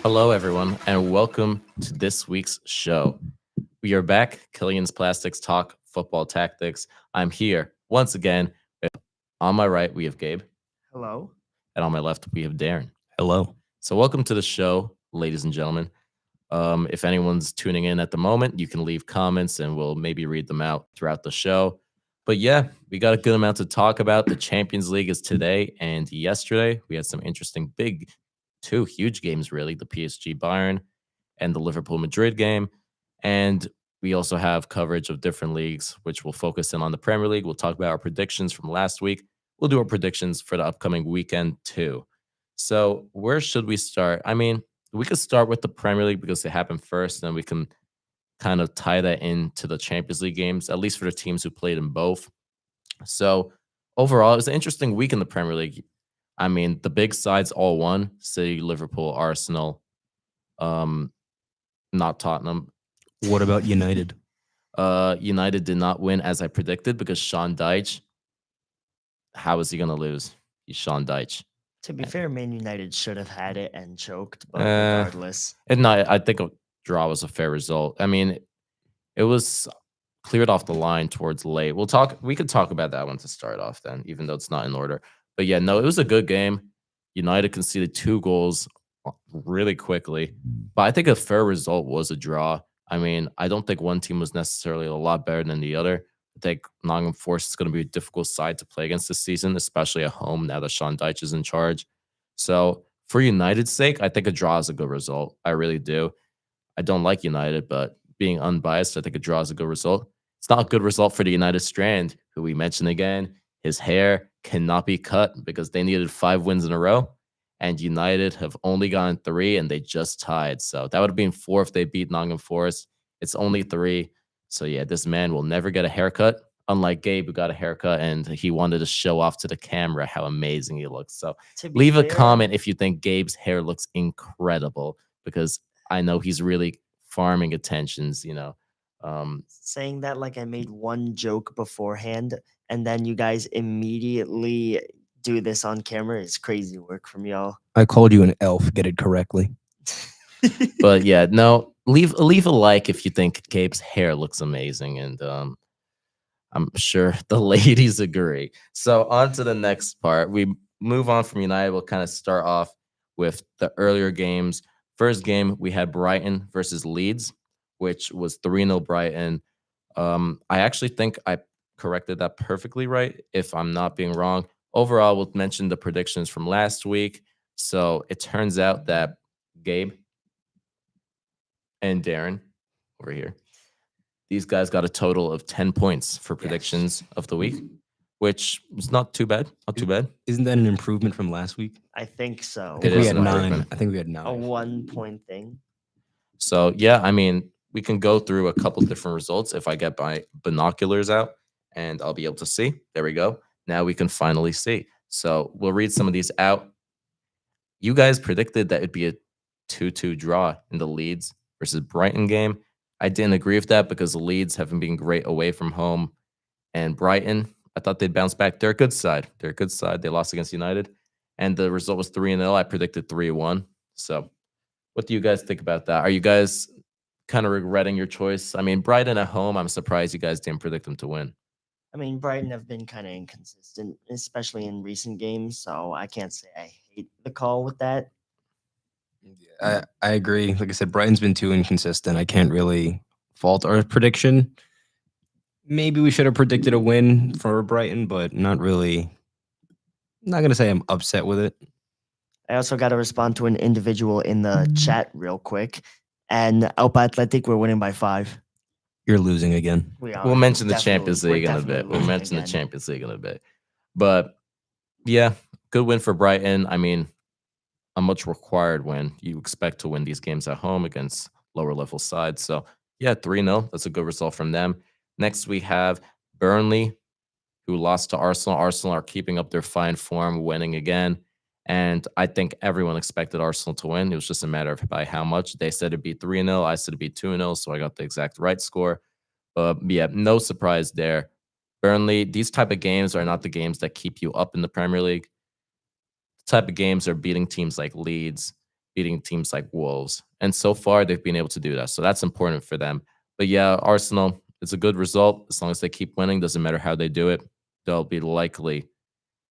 Hello, everyone, and welcome to this week's show. We are back, Killian's Plastics Talk Football Tactics. I'm here once again. On my right, we have Gabe, Hello. and on my left, we have Darren. Hello. So, welcome to the show, ladies and gentlemen. If anyone's tuning in at the moment, you can leave comments and we'll maybe read them out throughout the show. But yeah, we got a good amount to talk about. The Champions League is today and yesterday. We had some interesting two huge games, really, the PSG Bayern and the Liverpool Madrid game. And we also have coverage of different leagues, which will focus in on the Premier League. We'll talk about our predictions from last week. We'll do our predictions for the upcoming weekend, too. So, where should we start? I mean, we could start with the Premier League because it happened first, and we can kind of tie that into the Champions League games, at least for the teams who played in both. So, overall, it was an interesting week in the Premier League. I mean, the big sides all won: City, Liverpool, Arsenal, um, not Tottenham. What about United? United did not win as I predicted because Sean Dyche. How is he going to lose? He's Sean Dyche. To be fair, Man United should have had it and choked, but Uh, regardless. And no, I think a draw was a fair result. I mean, it was cleared off the line towards late. We could talk about that one to start off then, even though it's not in order. But yeah, no, it was a good game. United conceded 2 goals really quickly. But I think a fair result was a draw. I mean, I don't think one team was necessarily a lot better than the other. I think Nottingham Forest is going to be a difficult side to play against this season, especially at home now that Sean Dyche is in charge. So for United's sake, I think a draw is a good result. I really do. I don't like United, but being unbiased, I think a draw is a good result. It's not a good result for the United Strand, who we mentioned again. His hair cannot be cut because they needed 5 wins in a row. And United have only gotten 3 and they just tied. So that would have been 4 if they beat Nottingham Forest. It's only 3. So yeah, this man will never get a haircut. Unlike Gabe, who got a haircut and he wanted to show off to the camera how amazing he looks. So To be leave a fair, comment if you think Gabe's hair looks incredible because I know he's really farming attentions. saying that like I made one joke beforehand, and then you guys immediately do this on camera is crazy work from y'all. I called you an elf. Get it correctly. But yeah, no, leave a like if you think Gabe's hair looks amazing, and I'm sure the ladies agree. So on to the next part. We move on from United. We'll kind of start off with the earlier games. First game we had Brighton versus Leeds, which was 3-0 Brighton. I actually think I corrected that perfectly right, if I'm not being wrong. Overall, we'll mention the predictions from last week. So it turns out that Gabe and Darren over here, these guys got a total of 10 points for predictions of the week, which was not too bad. Not too bad. Isn't that an improvement from last week? I think so. It we is had an 9. improvement. I think we had A 9. 1 point thing. So yeah, I mean, we can go through a couple different results if I get my binoculars out and I'll be able to see. There we go. Now we can finally see. So we'll read some of these out. You guys predicted that it'd be a 2-2 draw in the Leeds versus Brighton game. I didn't agree with that because the Leeds haven't been great away from home. And Brighton, I thought they'd bounce back. They're a good side. They're a good side. They lost against United. And the result was 3-0. I predicted 3-1. So what do you guys think about that? Are you guys kind of regretting your choice? I mean, Brighton at home, I'm surprised you guys didn't predict them to win. I mean, Brighton have been kind of inconsistent, especially in recent games. So I can't say I hate the call with that. I agree. Like I said, Brighton's been too inconsistent. I can't really fault our prediction. Maybe we should have predicted a win for Brighton, but not really. I'm not going to say I'm upset with it. I also got to respond to an individual in the chat real quick. And Alpa Athletic, we're winning by 5. You're losing again. We are. We'll mention the Definitely- Champions we're League in a definitely bit. We'll losing mention the again. Champions League in a bit. But yeah, good win for Brighton. I mean, a much required win. You expect to win these games at home against lower level sides. So yeah, 3-0. That's a good result from them. Next, we have Burnley, who lost to Arsenal. Arsenal are keeping up their fine form, winning again. And I think everyone expected Arsenal to win. It was just a matter of by how much. They said it'd be 3-0. I said it'd be 2-0. So I got the exact right score. But yeah, no surprise there. Burnley, these type of games are not the games that keep you up in the Premier League. The type of games are beating teams like Leeds beating teams like Wolves. And so far, they've been able to do that. So that's important for them. But yeah, Arsenal, it's a good result. As long as they keep winning, doesn't matter how they do it, they'll be likely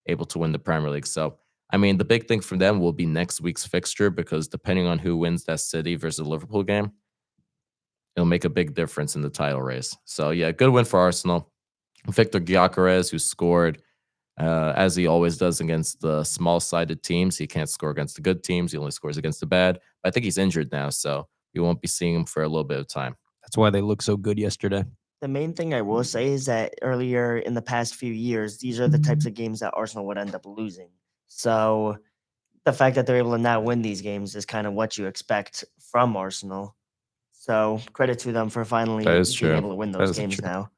able to win the Premier League. So, I mean, the big thing for them will be next week's fixture because depending on who wins that City versus Liverpool game, it'll make a big difference in the title race. So, yeah, good win for Arsenal. Victor Gyökeres, who scored as he always does against the small-sided teams. He can't score against the good teams. He only scores against the bad. But I think he's injured now, so we won't be seeing him for a little bit of time. That's why they look so good yesterday. The main thing I will say is that earlier in the past few years, these are the types of games that Arsenal would end up losing. So the fact that they're able to now win these games is kind of what you expect from Arsenal. So credit to them for finally That is being true. able to win That those is games true. now.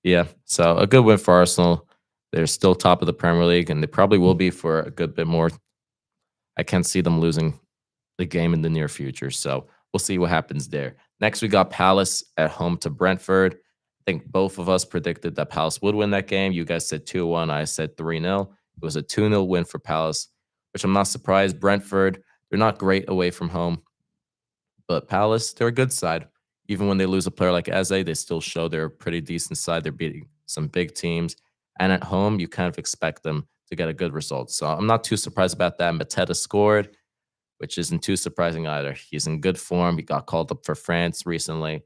Yeah, so a good win for Arsenal. They're still top of the Premier League, and they probably will be for a good bit more. I can't see them losing the game in the near future, so we'll see what happens there. Next, we got Palace at home to Brentford. I think both of us predicted that Palace would win that game. You guys said 2-1. I said 3-0. It was a 2-0 win for Palace, which I'm not surprised. Brentford, they're not great away from home, but Palace, they're a good side. Even when they lose a player like Eze, they still show they're a pretty decent side. They're beating some big teams. And at home, you kind of expect them to get a good result. So I'm not too surprised about that. Mateta scored, which isn't too surprising either. He's in good form. He got called up for France recently.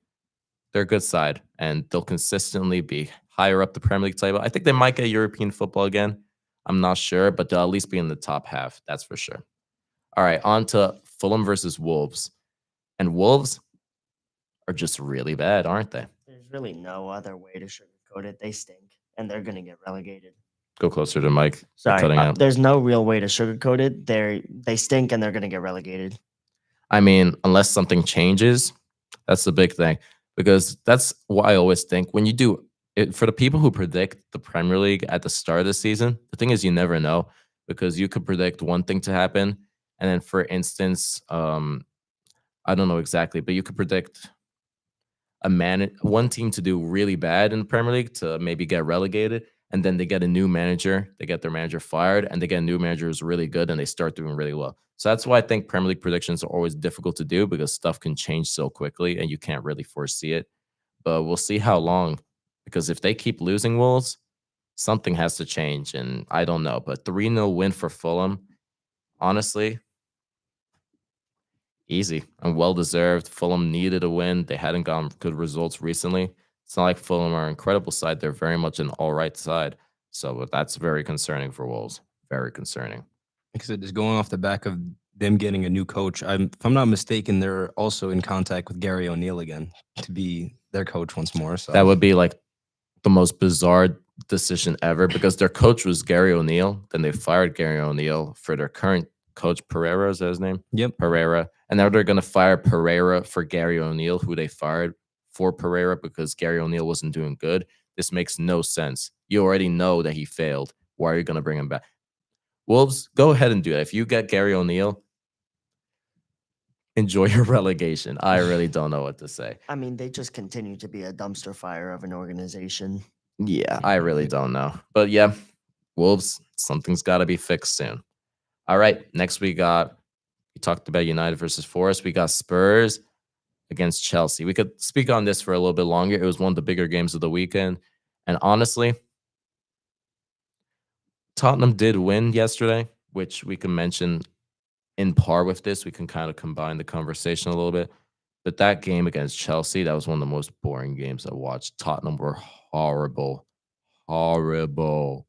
They're a good side, and they'll consistently be higher up the Premier League table. I think they might get European football again. I'm not sure, but they'll at least be in the top half. That's for sure. All right, on to Fulham versus Wolves. And Wolves are just really bad, aren't they? There's really no other way to sugarcoat it. They stink, and they're going to get relegated. Go closer to Mike. You're Sorry, cutting out. there's no real way to sugarcoat it. They stink, and they're going to get relegated. I mean, unless something changes, that's the big thing. Because that's what I always think when you do it. For the people who predict the Premier League at the start of the season, the thing is you never know because you could predict one thing to happen. And then, for instance, I don't know exactly, but you could predict one team to do really bad in the Premier League to maybe get relegated, and then they get a new manager, they get their manager fired, and they get a new manager who's really good, and they start doing really well. So that's why I think Premier League predictions are always difficult to do because stuff can change so quickly, and you can't really foresee it. But we'll see how long, because if they keep losing Wolves, something has to change, and I don't know. But 3-0 win for Fulham, honestly, easy and well deserved. Fulham needed a win. They hadn't gotten good results recently. It's not like Fulham are an incredible side. They're very much an all right side. So that's very concerning for Wolves. Very concerning. Like I said, just going off the back of them getting a new coach, if I'm not mistaken, they're also in contact with Gary O'Neill again to be their coach once more. So that would be like the most bizarre decision ever because their coach was Gary O'Neill. Then they fired Gary O'Neill for their current coach, Pereira. Is that his name? Yep. Pereira. And now they're going to fire Pereira for Gary O'Neill, who they fired for Pereira because Gary O'Neill wasn't doing good. This makes no sense. You already know that he failed. Why are you going to bring him back? Wolves, go ahead and do that. If you get Gary O'Neill, enjoy your relegation. I really don't know what to say. I mean, they just continue to be a dumpster fire of an organization. Yeah, I really don't know. But yeah, Wolves, something's got to be fixed soon. All right, next we talked about United versus Forest. We got Spurs against Chelsea. We could speak on this for a little bit longer. It was one of the bigger games of the weekend. And honestly, Tottenham did win yesterday, which we can mention in par with this. We can kind of combine the conversation a little bit. But that game against Chelsea, that was one of the most boring games I watched. Tottenham were horrible. Horrible.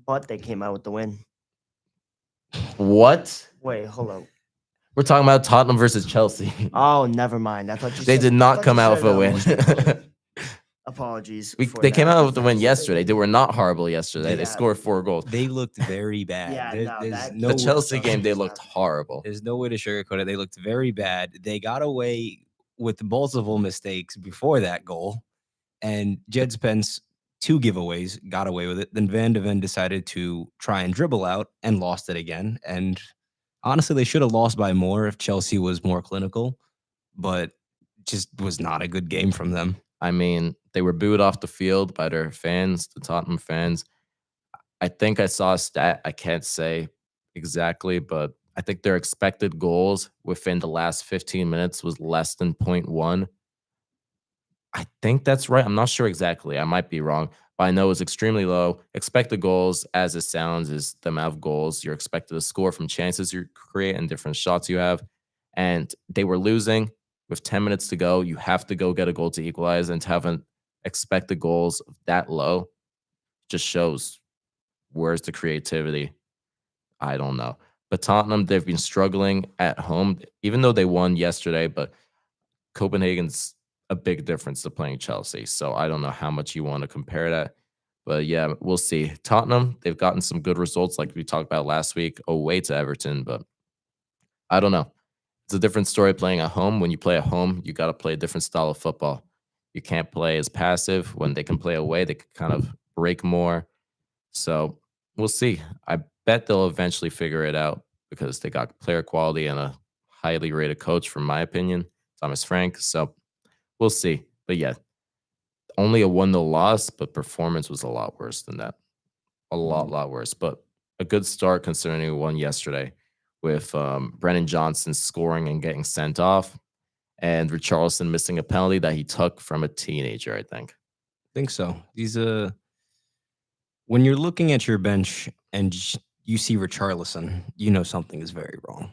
But they came out with the win. What? Wait, hold up. We're talking about Tottenham versus Chelsea. Oh, never mind. I thought They did not come out with a win. Apologies. They came out with the win yesterday. They were not horrible yesterday. Yeah. They scored 4 goals. They looked very bad. Yeah, There's The Chelsea game, they looked horrible. There's no way to sugarcoat it. They looked very bad. They got away with multiple mistakes before that goal. And Jed Spence, 2 giveaways, got away with it. Then Van de Ven decided to try and dribble out and lost it again. And honestly, they should have lost by more if Chelsea was more clinical. But just was not a good game from them. I mean, they were booed off the field by their fans, the Tottenham fans. I think I saw a stat. I can't say exactly, but I think their expected goals within the last 15 minutes was less than point 0.1. I think that's right. I'm not sure exactly. I might be wrong, but I know it's extremely low. Expected goals, as it sounds, is the amount of goals you're expected to score from chances you create and different shots you have. And they were losing with 10 minutes to go. You have to go get a goal to equalize, and to have an expected goals that low just shows where's the creativity. I don't know. But Tottenham, they've been struggling at home, even though they won yesterday. But Copenhagen's a big difference to playing Chelsea. So I don't know how much you want to compare that. But yeah, we'll see. Tottenham, they've gotten some good results like we talked about last week away to Everton. But I don't know. It's a different story playing at home. When you play at home, you got to play a different style of football. You can't play as passive. When they can play away, they can kind of break more. So we'll see. I bet they'll eventually figure it out because they got player quality and a highly rated coach, from my opinion, Thomas Frank. So we'll see. But yeah, only a 1-0 loss, but performance was a lot worse than that. A lot worse. But a good start considering we won yesterday with Brennan Johnson scoring and getting sent off, and Richarlison missing a penalty that he took from a teenager, I think. I think so. These when you're looking at your bench and you see Richarlison, you know something is very wrong.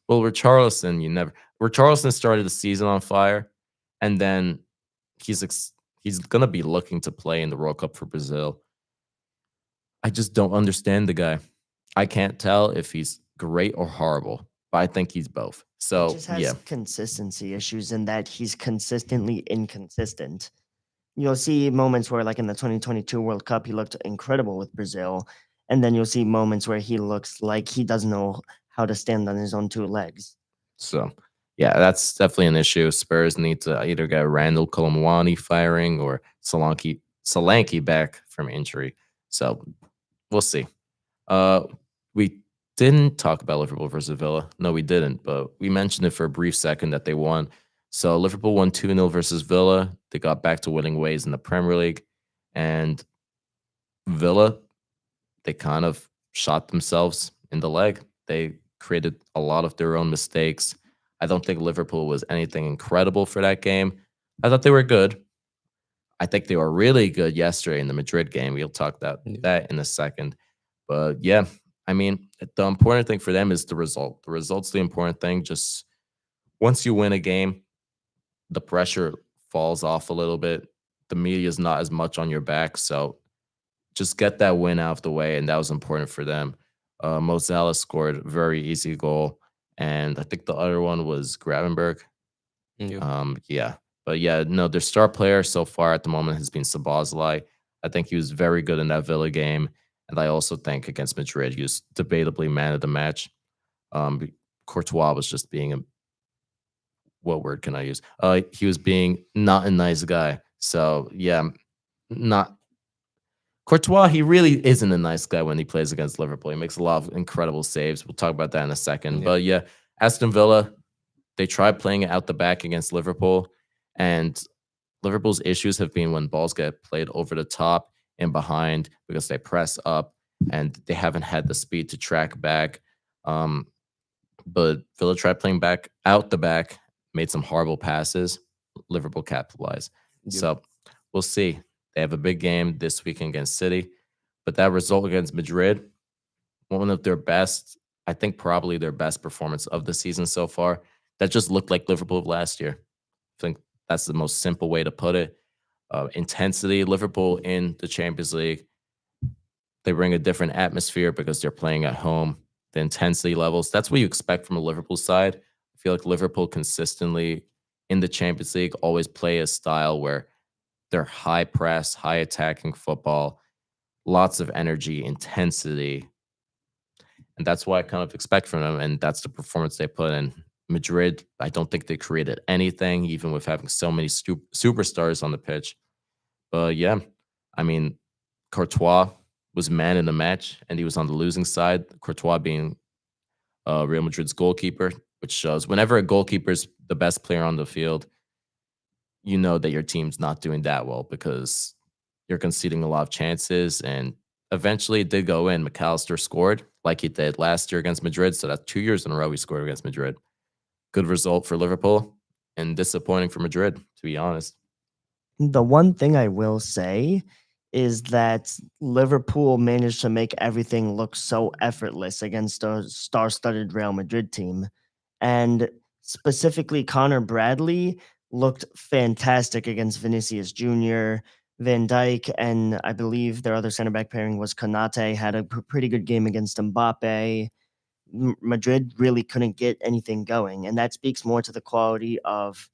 Well, Richarlison started the season on fire, and then he's gonna be looking to play in the World Cup for Brazil. I just don't understand the guy. I can't tell if he's great or horrible, but I think he's both. He So just has yeah, consistency issues in that he's consistently inconsistent. You'll see moments where, like in the 2022 World Cup, he looked incredible with Brazil. And then you'll see moments where he looks like he doesn't know how to stand on his own two legs. so yeah, that's definitely an issue. Spurs need to either get Randall Colomwani firing or Solanke back from injury. So we'll see. We didn't talk about Liverpool versus Villa. No, we didn't, but we mentioned it for a brief second that they won. So Liverpool won 2-0 versus Villa. They got back to winning ways in the Premier League. And Villa, they kind of shot themselves in the leg. They created a lot of their own mistakes. I don't think Liverpool was anything incredible for that game. I thought they were good. I think they were really good yesterday in the Madrid game. We'll talk about that in a second. But yeah, I mean, the important thing for them is the result. The result's the important thing. Just once you win a game, the pressure falls off a little bit. The media is not as much on your back. So just get that win out of the way. And that was important for them. Mo Salah scored a very easy goal. And I think the other one was Gravenberg. Yeah. But yeah, no, their star player so far at the moment has been Szoboszlai. I think he was very good in that Villa game. And I also think against Madrid, he was debatably man of the match. Courtois was just being what word can I use? He was being not a nice guy. So yeah, not Courtois. He really isn't a nice guy when he plays against Liverpool. He makes a lot of incredible saves. We'll talk about that in a second. Yeah. But yeah, Aston Villa, they tried playing it out the back against Liverpool, and Liverpool's issues have been when balls get played over the top and behind because they press up and they haven't had the speed to track back. But Villa tried playing back out the back, made some horrible passes. Liverpool capitalized. Yep. So we'll see. They have a big game this weekend against City, but that result against Madrid, one of their best, I think probably their best performance of the season so far. That just looked like Liverpool of last year. I think that's the most simple way to put it. Intensity, Liverpool in the Champions League, they bring a different atmosphere because they're playing at home. The intensity levels, that's what you expect from a Liverpool side. I feel like Liverpool consistently in the Champions League always play a style where they're high press, high attacking football, lots of energy, intensity. And that's what I kind of expect from them. And that's the performance they put in. Madrid, I don't think they created anything, even with having so many superstars on the pitch. But yeah, I mean, Courtois was man in the match, and he was on the losing side. Courtois being Real Madrid's goalkeeper, which shows whenever a goalkeeper is the best player on the field, you know that your team's not doing that well because you're conceding a lot of chances. And eventually it did go in. McAllister scored like he did last year against Madrid. So that's 2 years in a row he scored against Madrid. Good result for Liverpool and disappointing for Madrid, to be honest. The one thing I will say is that Liverpool managed to make everything look so effortless against a star-studded Real Madrid team. And specifically, Connor Bradley looked fantastic against Vinicius Jr., Van Dijk, and I believe their other center back pairing was Konate, had a pretty good game against Mbappe. Madrid really couldn't get anything going, and that speaks more to the quality of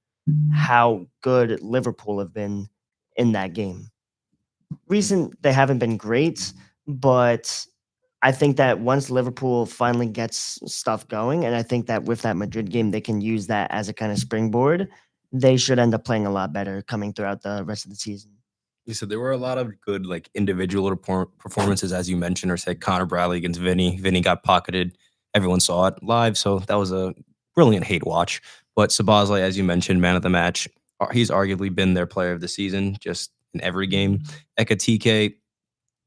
how good Liverpool have been in that game. They haven't been great, but I think that once Liverpool finally gets stuff going, and I think that with that Madrid game, they can use that as a kind of springboard, they should end up playing a lot better coming throughout the rest of the season. You said there were a lot of good like individual performances, as you mentioned, or said Connor Bradley against Vinny. Vinny got pocketed. Everyone saw it live, so that was a brilliant hate watch. But Sabazlai, as you mentioned, man of the match, he's arguably been their player of the season, just in every game. Ekatike,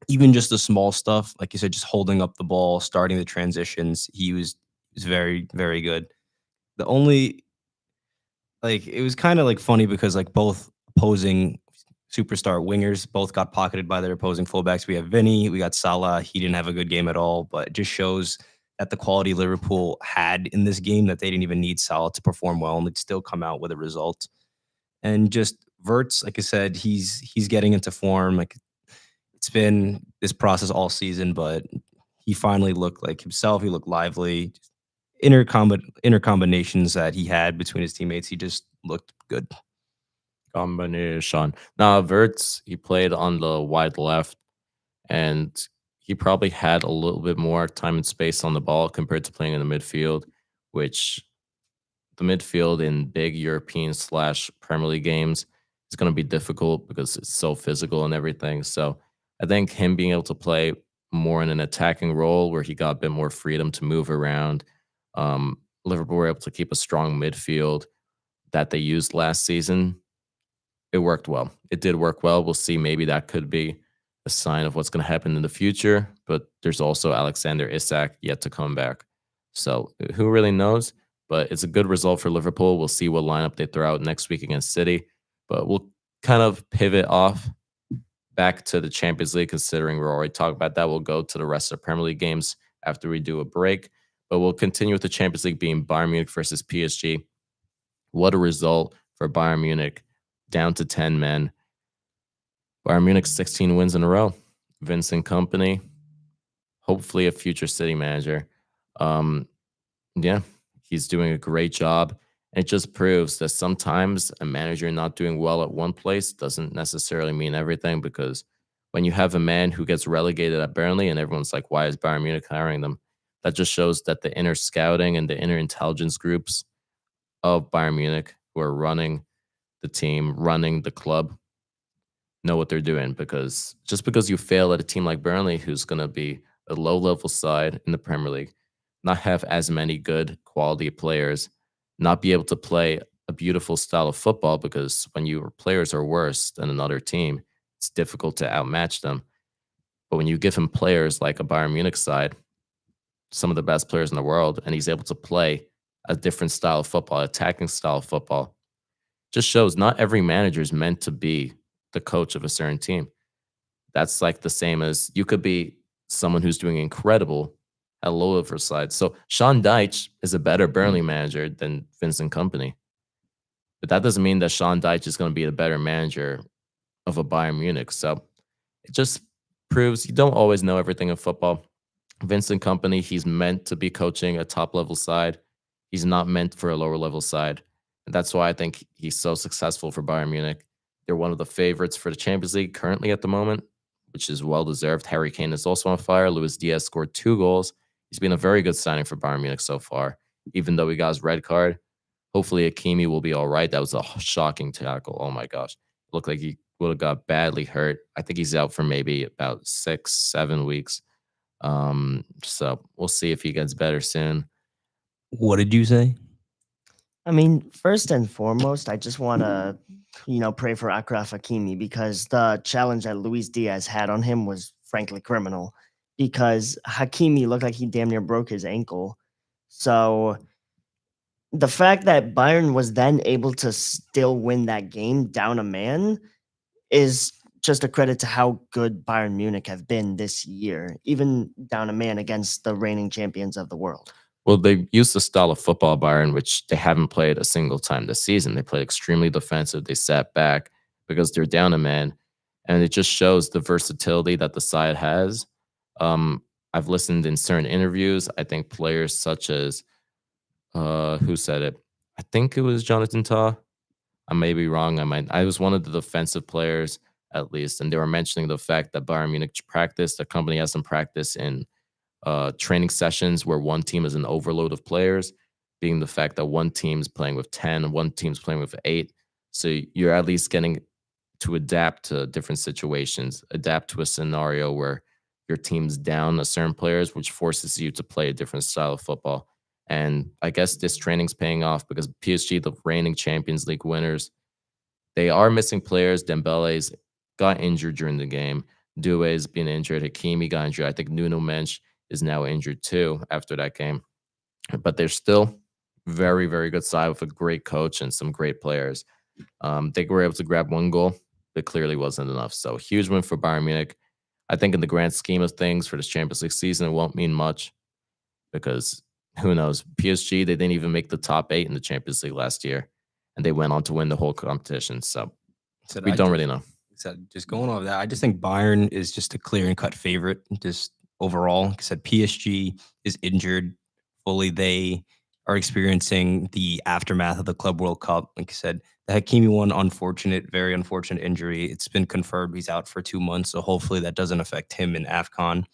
even just the small stuff, like you said, just holding up the ball, starting the transitions, he was very, very good. The only like it was kind of like funny because like both opposing superstar wingers both got pocketed by their opposing fullbacks. We have Vinny, we got Salah. He didn't have a good game at all, but it just shows that the quality Liverpool had in this game that they didn't even need Salah to perform well and they'd still come out with a result. And just Verts, like I said, he's getting into form. Like it's been this process all season, but he finally looked like himself. He looked lively. Just inner combinations that he had between his teammates, he just looked good. Combination. Now, Verts, he played on the wide left, and he probably had a little bit more time and space on the ball compared to playing in the midfield, which the midfield in big European / Premier League games is going to be difficult because it's so physical and everything. So I think him being able to play more in an attacking role where he got a bit more freedom to move around. Liverpool were able to keep a strong midfield that they used last season. It worked well. It did work well. We'll see. Maybe that could be a sign of what's going to happen in the future. But there's also Alexander Isak yet to come back. So who really knows? But it's a good result for Liverpool. We'll see what lineup they throw out next week against City. But we'll kind of pivot off back to the Champions League, considering we're already talking about that. We'll go to the rest of Premier League games after we do a break. But we'll continue with the Champions League being Bayern Munich versus PSG. What a result for Bayern Munich, down to 10 men. Bayern Munich 16 wins in a row. Vincent Kompany, hopefully a future City manager. Yeah, he's doing a great job. And it just proves that sometimes a manager not doing well at one place doesn't necessarily mean everything, because when you have a man who gets relegated at Burnley and everyone's like, why is Bayern Munich hiring them? That just shows that the inner scouting and the inner intelligence groups of Bayern Munich who are running the team, running the club, know what they're doing. Because just because you fail at a team like Burnley, who's going to be a low-level side in the Premier League, not have as many good quality players, not be able to play a beautiful style of football, because when your players are worse than another team, it's difficult to outmatch them. But when you give him players like a Bayern Munich side, some of the best players in the world, and he's able to play a different style of football, attacking style of football, just shows not every manager is meant to be the coach of a certain team. That's like the same as you could be someone who's doing incredible at low level side. So Sean Dyche is a better Burnley manager than Vincent Kompany. But that doesn't mean that Sean Dyche is going to be a better manager of a Bayern Munich. So it just proves you don't always know everything in football. Vincent Kompany, he's meant to be coaching a top level side. He's not meant for a lower level side. And that's why I think he's so successful for Bayern Munich. They're one of the favorites for the Champions League currently at the moment, which is well deserved. Harry Kane is also on fire. Luis Diaz scored 2 goals. He's been a very good signing for Bayern Munich so far, even though he got his red card. Hopefully Hakimi will be all right. That was a shocking tackle. Oh my gosh. Looked like he would have got badly hurt. I think he's out for maybe about 6-7 weeks. So we'll see if he gets better soon. What did you say? I mean, first and foremost, I just want to, pray for Akraf Hakimi, because the challenge that Luis Diaz had on him was frankly criminal because Hakimi looked like he damn near broke his ankle. So the fact that Bayern was then able to still win that game down a man is just a credit to how good Bayern Munich have been this year, even down a man against the reigning champions of the world. Well, they used the style of football, Bayern, which they haven't played a single time this season. They played extremely defensive. They sat back because they're down a man, and it just shows the versatility that the side has. Um, I've listened in certain interviews. I think players such as who said it? I think it was Jonathan Tah. I may be wrong. I was one of the defensive players at least, and they were mentioning the fact that Bayern Munich practice, the company has some practice in training sessions where one team is an overload of players, being the fact that one team's playing with 10 and one team's playing with 8. So you're at least getting to adapt to different situations, adapt to a scenario where your team's down a certain players, which forces you to play a different style of football. And I guess this training's paying off because PSG, the reigning Champions League winners, they are missing players. Dembele's got injured during the game. Doué's been injured. Hakimi got injured. I think Nuno Mensch is now injured too after that game. But they're still very, very good side with a great coach and some great players. They were able to grab one goal, but clearly wasn't enough. So huge win for Bayern Munich. I think in the grand scheme of things for this Champions League season, it won't mean much because who knows? PSG, they didn't even make the top 8 in the Champions League last year, and they went on to win the whole competition. So So we don't really know. So just going off that, I just think Bayern is just a clear and cut favorite. Just overall, like I said, PSG is injured fully. They are experiencing the aftermath of the Club World Cup. Like I said, the Hakimi one, very unfortunate injury. It's been confirmed he's out for 2 months. So hopefully that doesn't affect him in AFCON.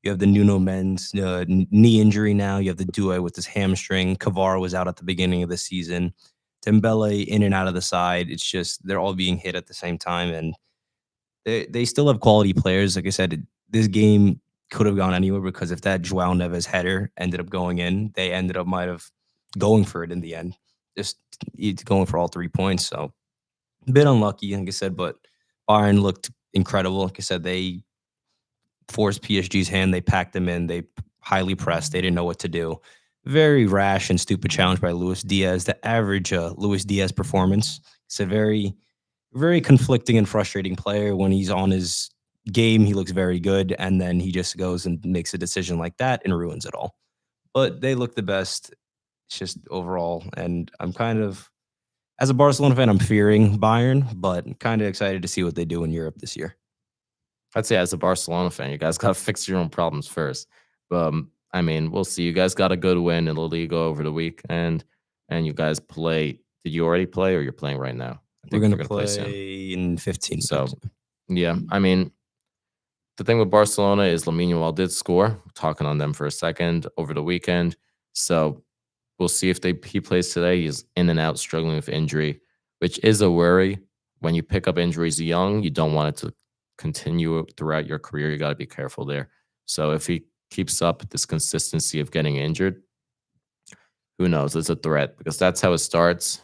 You have the Nuno Men's knee injury now. You have the Doué with his hamstring. Kvara was out at the beginning of the season. Dembele in and out of the side. It's just they're all being hit at the same time, and they still have quality players. Like I said, this game could have gone anywhere because if that Joao Neves header ended up going in, they might have going for it in the end, just going for all 3 points. So a bit unlucky, like I said, but Bayern looked incredible. Like I said, they forced PSG's hand. They packed them in. They highly pressed. They didn't know what to do. Very rash and stupid challenge by Luis Diaz. The average Luis Diaz performance. It's a very conflicting and frustrating player. When he's on his game, he looks very good, and then he just goes and makes a decision like that and ruins it all. But they look the best. It's just overall, and I'm kind of, as a Barcelona fan, I'm fearing Bayern, but I'm kind of excited to see what they do in Europe this year. I'd say as a Barcelona fan, you guys got to fix your own problems first. But I mean, we'll see. You guys got a good win in La Liga over the week, and you guys play. Did you already play, or you're playing right now? I We're think going to play soon. play in 15 So, minutes. yeah, I mean, the thing with Barcelona is Lamine Yamal did score. Talking on them for a second over the weekend, so we'll see if he plays today. He's in and out, struggling with injury, which is a worry. When you pick up injuries young, you don't want it to continue throughout your career. You got to be careful there. So if he keeps up this consistency of getting injured, who knows? It's a threat because that's how it starts.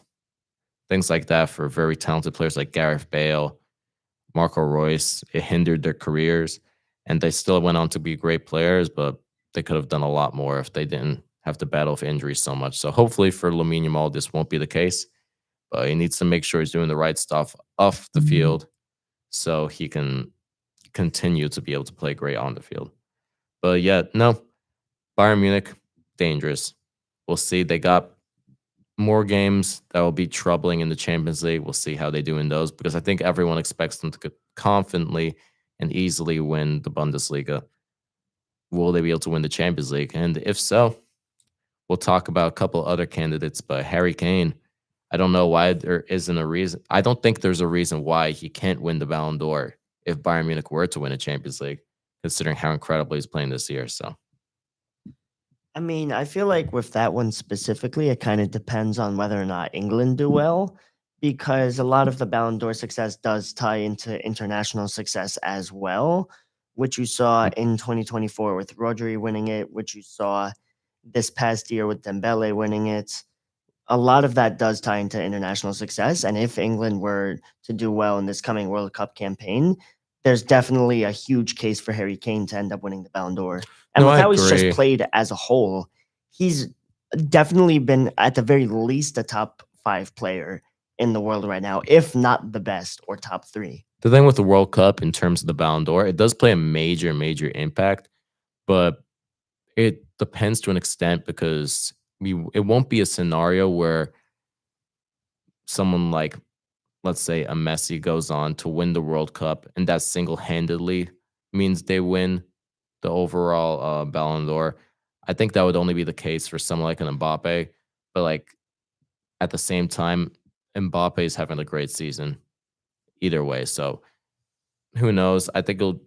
Things like that for very talented players like Gareth Bale, Marco Reus, it hindered their careers, and they still went on to be great players, but they could have done a lot more if they didn't have to battle with injuries so much. So hopefully for Lamine Yamal, this won't be the case, but he needs to make sure he's doing the right stuff off the field so he can continue to be able to play great on the field. But yeah, no, Bayern Munich, dangerous. We'll see. They got more games that will be troubling in the Champions League. We'll see how they do in those because I think everyone expects them to confidently and easily win the Bundesliga. Will they be able to win the Champions League? And if so, we'll talk about a couple other candidates, but Harry Kane, I don't know why there isn't a reason. I don't think there's a reason why he can't win the Ballon d'Or if Bayern Munich were to win a Champions League, considering how incredible he's playing this year. So, I mean, I feel like with that one specifically, it kind of depends on whether or not England do well, because a lot of the Ballon d'Or success does tie into international success as well, which you saw in 2024 with Rodri winning it, which you saw this past year with Dembele winning it. A lot of that does tie into international success, and if England were to do well in this coming World Cup campaign, there's definitely a huge case for Harry Kane to end up winning the Ballon d'Or. And No, with I how he's just agree. played as a whole, he's definitely been at the very least a top 5 player in the world right now, if not the best or top 3. The thing with the World Cup in terms of the Ballon d'Or, it does play a major, major impact, but it depends to an extent because it won't be a scenario where someone like, let's say, a Messi goes on to win the World Cup, and that single-handedly means they win the overall Ballon d'Or. I think that would only be the case for someone like an Mbappe, but like at the same time, Mbappe is having a great season either way. So who knows? I think it'll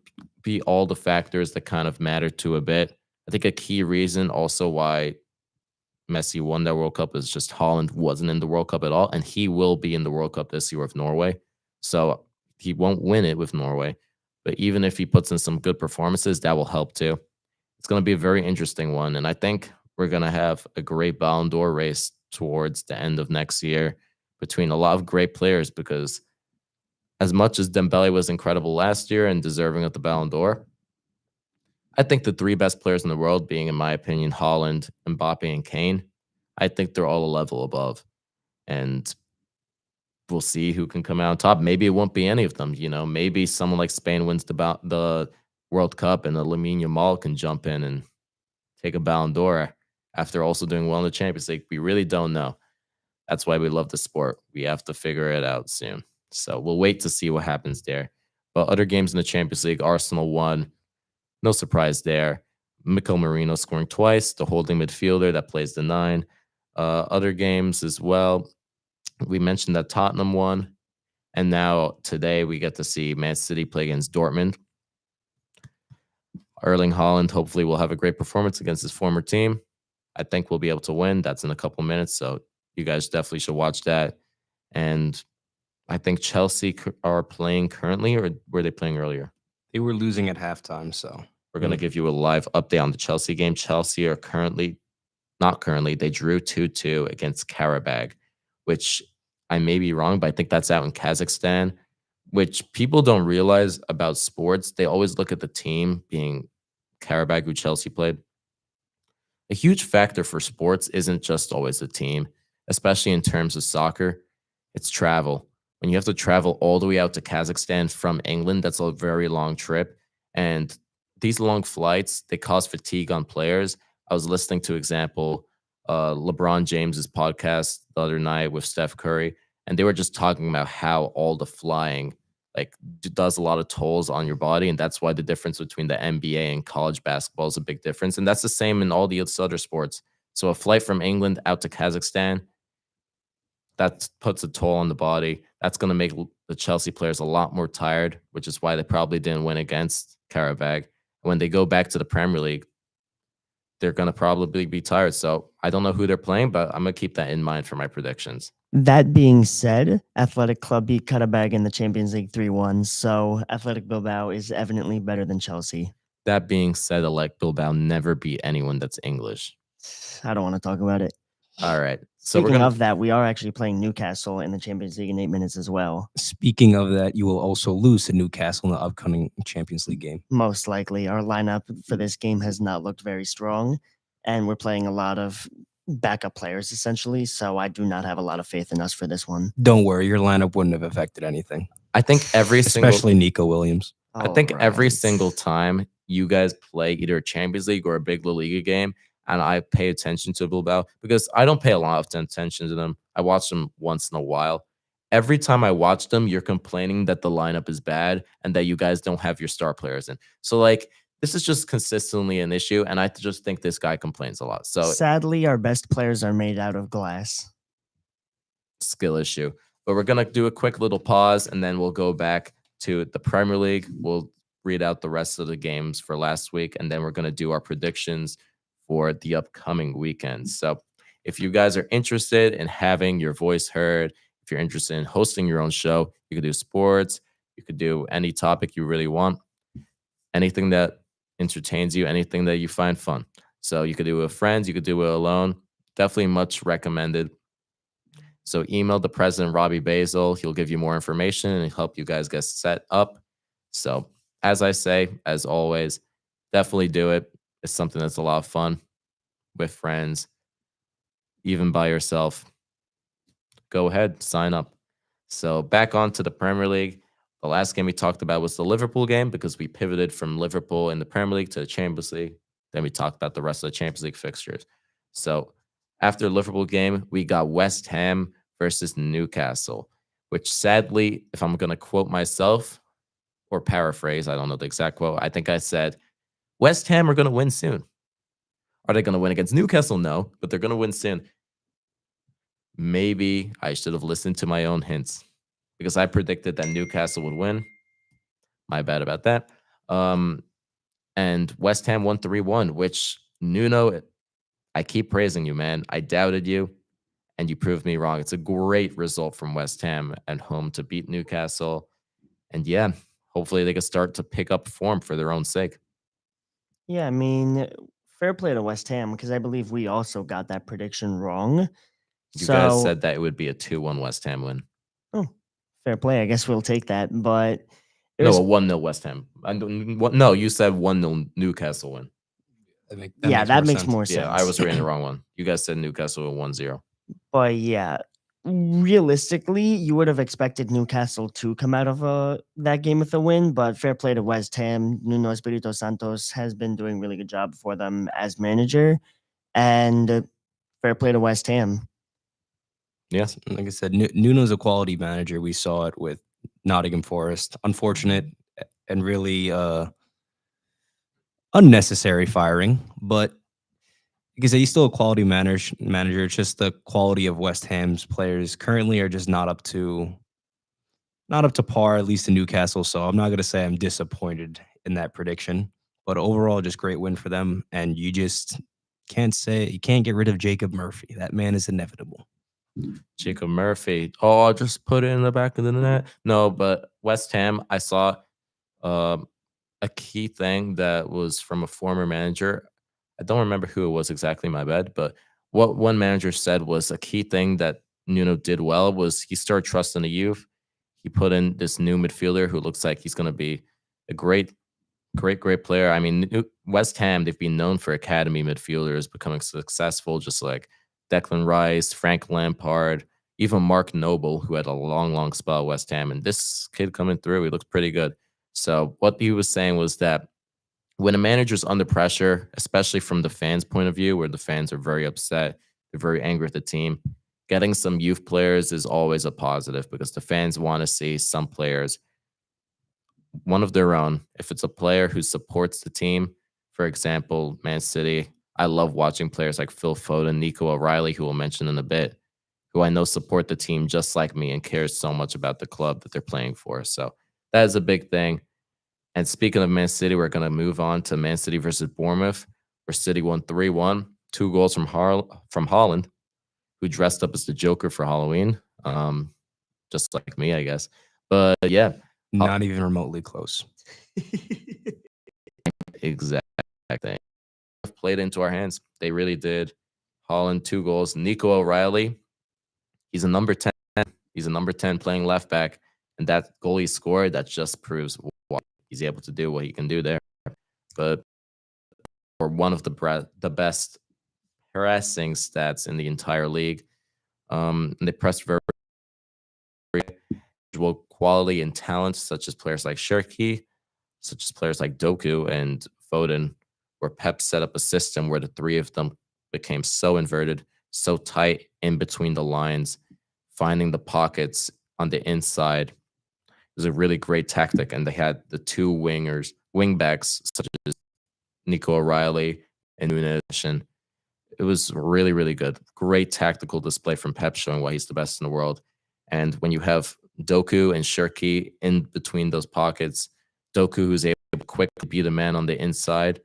be all the factors that kind of matter to a bit. I think a key reason also why Messi won that World Cup is just Holland wasn't in the World Cup at all, and he will be in the World Cup this year with Norway. So he won't win it with Norway, but even if he puts in some good performances, that will help too. It's going to be a very interesting one, and I think we're going to have a great Ballon d'Or race towards the end of next year between a lot of great players because as much as Dembele was incredible last year and deserving of the Ballon d'Or, I think the 3 best players in the world being, in my opinion, Haaland, Mbappe, and Kane, I think they're all a level above. And we'll see who can come out on top. Maybe it won't be any of them. Maybe someone like Spain wins the World Cup and the Lamine Yamal can jump in and take a Ballon d'Or after also doing well in the Champions League. We really don't know. That's why we love the sport. We have to figure it out soon. So we'll wait to see what happens there. But other games in the Champions League, Arsenal won. No surprise there. Mikel Merino scoring twice, the holding midfielder that plays the 9. Other games as well. We mentioned that Tottenham won. And now today we get to see Man City play against Dortmund. Erling Haaland hopefully will have a great performance against his former team. I think we'll be able to win. That's in a couple minutes. So you guys definitely should watch that. And I think Chelsea are playing currently, or were they playing earlier? They were losing at halftime, so We're going to give you a live update on the Chelsea game. Chelsea are not currently, they drew 2-2 against Karabag, which I may be wrong, but I think that's out in Kazakhstan, which people don't realize about sports. They always look at the team being Karabag, who Chelsea played. A huge factor for sports isn't just always the team, especially in terms of soccer. It's travel. When you have to travel all the way out to Kazakhstan from England, that's a very long trip. And these long flights, they cause fatigue on players. I was listening to, example, LeBron James's podcast the other night with Steph Curry, and they were just talking about how all the flying does a lot of tolls on your body, and that's why the difference between the NBA and college basketball is a big difference, and that's the same in all the other sports. So a flight from England out to Kazakhstan, that puts a toll on the body. That's going to make the Chelsea players a lot more tired, which is why they probably didn't win against Karabag. When they go back to the Premier League, they're going to probably be tired. So I don't know who they're playing, but I'm going to keep that in mind for my predictions. That being said, Athletic Club beat Karabag in the Champions League 3-1, so Athletic Bilbao is evidently better than Chelsea. That being said, Athletic Bilbao never beat anyone that's English. I don't want to talk about it. All right. So Speaking of that, we are actually playing Newcastle in the Champions League in 8 minutes as well. Speaking of that, you will also lose to Newcastle in the upcoming Champions League game. Most likely. Our lineup for this game has not looked very strong, and we're playing a lot of backup players, essentially, so I do not have a lot of faith in us for this one. Don't worry, your lineup wouldn't have affected anything. I think especially Nico Williams. I think every single time you guys play either a Champions League or a big La Liga game, and I pay attention to Bilbao because I don't pay a lot of attention to them. I watch them once in a while. Every time I watch them, you're complaining that the lineup is bad and that you guys don't have your star players in. So, this is just consistently an issue, and I just think this guy complains a lot. So sadly, our best players are made out of glass. Skill issue. But we're going to do a quick little pause, and then we'll go back to the Premier League. We'll read out the rest of the games for last week, and then we're going to do our predictions for the upcoming weekend. So if you guys are interested in having your voice heard, if you're interested in hosting your own show, you could do sports, you could do any topic you really want, anything that entertains you, anything that you find fun. So you could do it with friends, you could do it alone. Definitely much recommended. So email the president, Robbie Basil. He'll give you more information and help you guys get set up. So, as I say, as always, definitely do it. It's something that's a lot of fun with friends, even by yourself. Go ahead, sign up. So, back on to the Premier League. The last game we talked about was the Liverpool game because we pivoted from Liverpool in the Premier League to the Champions League. Then we talked about the rest of the Champions League fixtures. So, after the Liverpool game, we got West Ham versus Newcastle, which sadly, if I'm going to quote myself or paraphrase, I don't know the exact quote, I think I said, West Ham are going to win soon. Are they going to win against Newcastle? No, but they're going to win soon. Maybe I should have listened to my own hints because I predicted that Newcastle would win. My bad about that. And West Ham won 3-1, which Nuno, I keep praising you, man. I doubted you, and you proved me wrong. It's a great result from West Ham at home to beat Newcastle. And yeah, hopefully they can start to pick up form for their own sake. Yeah, I mean, fair play to West Ham because I believe we also got that prediction wrong. You guys So, said that it would be a 2-1 West Ham win. oh, fair play. I guess we'll take that. But it No, was, a 1-0 West Ham. No, you said 1-0 Newcastle win. that makes more sense. Yeah, I was reading the wrong one. You guys said Newcastle will 1-0. But yeah, realistically, you would have expected Newcastle to come out of that game with a win. But fair play to West Ham. Nuno Espirito Santos has been doing a really good job for them as manager. And fair play to West Ham. Yes. Like I said, Nuno's a quality manager. We saw it with Nottingham Forest. Unfortunate and really unnecessary firing, but because he's still a quality manager. It's just the quality of West Ham's players currently are just not up to par, at least in Newcastle. So I'm not gonna say I'm disappointed in that prediction, but overall, just great win for them. And you just you can't get rid of Jacob Murphy. That man is inevitable. Jacob Murphy. Oh, I'll just put it in the back of the net. No, but West Ham, I saw a key thing that was from a former manager. I don't remember who it was exactly, my bad. But what one manager said was a key thing that Nuno did well was he started trusting the youth. He put in this new midfielder who looks like he's going to be a great player. I mean, West Ham, they've been known for academy midfielders becoming successful, just like Declan Rice, Frank Lampard, even Mark Noble, who had a long spell at West Ham. And this kid coming through, he looks pretty good. So what he was saying was that when a manager's under pressure, especially from the fans' point of view, where the fans are very upset, they're very angry at the team, getting some youth players is always a positive because the fans want to see some players, one of their own. If it's a player who supports the team, for example, Man City, I love watching players like Phil Foden, Nico O'Reilly, who we'll mention in a bit, who I know support the team just like me and cares so much about the club that they're playing for. So that is a big thing. And speaking of Man City, we're going to move on to Man City versus Bournemouth, where City won 3-1, 2 goals from Haaland, who dressed up as the Joker for Halloween, just like me, I guess. But yeah, Not even remotely close. exact thing. Played into our hands. They really did. Haaland, 2 goals. Nico O'Reilly, he's a number 10. He's a number 10 playing left back. And that goal he scored, that just proves why he's able to do what he can do there. But for one of the best pressing stats in the entire league. And they pressed very quality and talent, such as players like Shirky, such as players like Doku and Foden, where Pep set up a system where the three of them became so inverted, so tight in between the lines, finding the pockets on the inside. It was a really great tactic, and they had the 2 wing backs, such as Nico O'Reilly and Nunes. It was really, really good. Great tactical display from Pep, showing why he's the best in the world. And when you have Doku and Shirky in between those pockets, Doku who's able to quickly beat a man on the inside,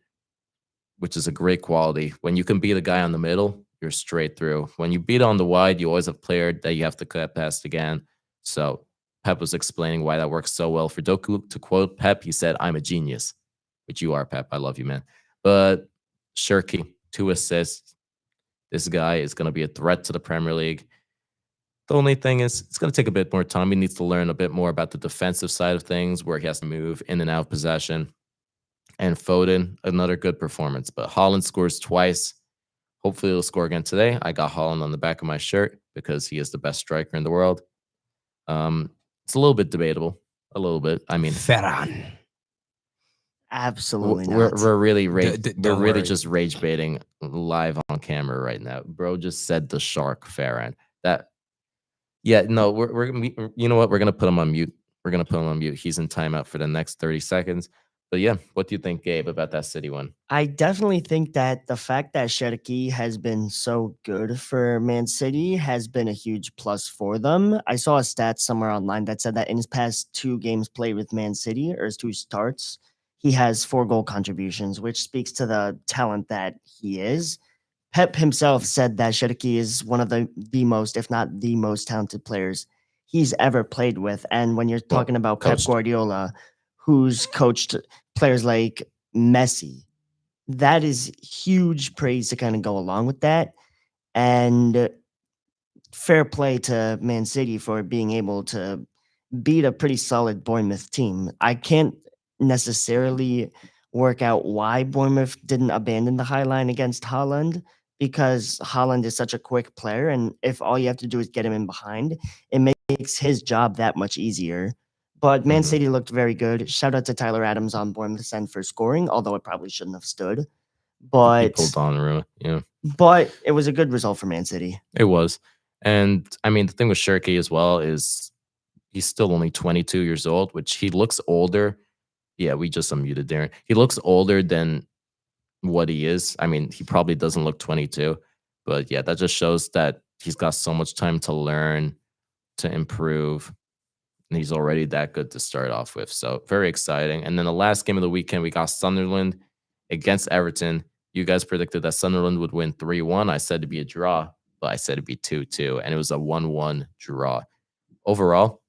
which is a great quality. When you can beat a guy on the middle, you're straight through. When you beat on the wide, you always have a player that you have to cut past again. So Pep was explaining why that works so well for Doku. To quote Pep, he said, "I'm a genius," which you are, Pep. I love you, man. But Shirky, 2 assists. This guy is going to be a threat to the Premier League. The only thing is, it's going to take a bit more time. He needs to learn a bit more about the defensive side of things, where he has to move in and out of possession. And Foden, another good performance. But Haaland scores twice. Hopefully, he'll score again today. I got Haaland on the back of my shirt because he is the best striker in the world. It's a little bit debatable. A little bit. I mean, Ferran. Absolutely we're not. really we're don't really worry. just rage baiting live on camera right now. Bro just said the shark Farron. That yeah, no, you know what? We're gonna put him on mute. We're gonna put him on mute. He's in timeout for the next 30 seconds. But yeah, what do you think, Gabe, about that City one? I definitely think that the fact that Cherki has been so good for Man City has been a huge plus for them. I saw a stat somewhere online that said that in his past 2 games played with Man City, or his 2 starts, he has 4 goal contributions, which speaks to the talent that he is. Pep himself said that Cherki is one of the most, if not the most talented players he's ever played with. And when you're Well, talking about Pep coached. Guardiola, who's coached players like Messi, that is huge praise to kind of go along with that. And fair play to Man City for being able to beat a pretty solid Bournemouth team. I can't necessarily work out why Bournemouth didn't abandon the high line against Haaland, because Haaland is such a quick player. And if all you have to do is get him in behind, it makes his job that much easier. But Man Mhm. City looked very good. Shout out to Tyler Adams on Bournemouth's end for scoring, although it probably shouldn't have stood. He But pulled Donnarumma. Yeah, it was a good result for Man City. it was. And I mean, the thing with Shirky as well is he's still only 22 years old, which he looks older. Yeah, we just unmuted Darren. He looks older than what he is. I mean, he probably doesn't look 22, but yeah, that just shows that he's got so much time to learn, to improve, and he's already that good to start off with. So very exciting. And then the last game of the weekend, we got Sunderland against Everton. You guys predicted that Sunderland would win 3-1. I said it'd be a draw, but I said it'd be 2-2, and it was a 1-1 draw. Overall,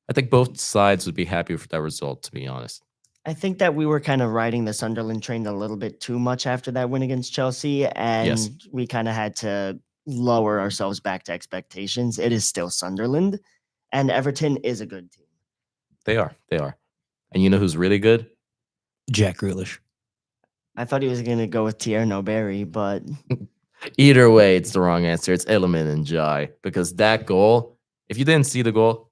I think both sides would be happy with that result, to be honest. I think that we were kind of riding the Sunderland train a little bit too much after that win against Chelsea, and we kind of had to lower ourselves back to expectations. It is still Sunderland, and Everton is a good team. They are. They are. And you know who's really good? Jack Grealish. I thought he was going to go with Tierno Barry, but Either way, it's the wrong answer. It's Element and Jai, because that goal, if you didn't see the goal,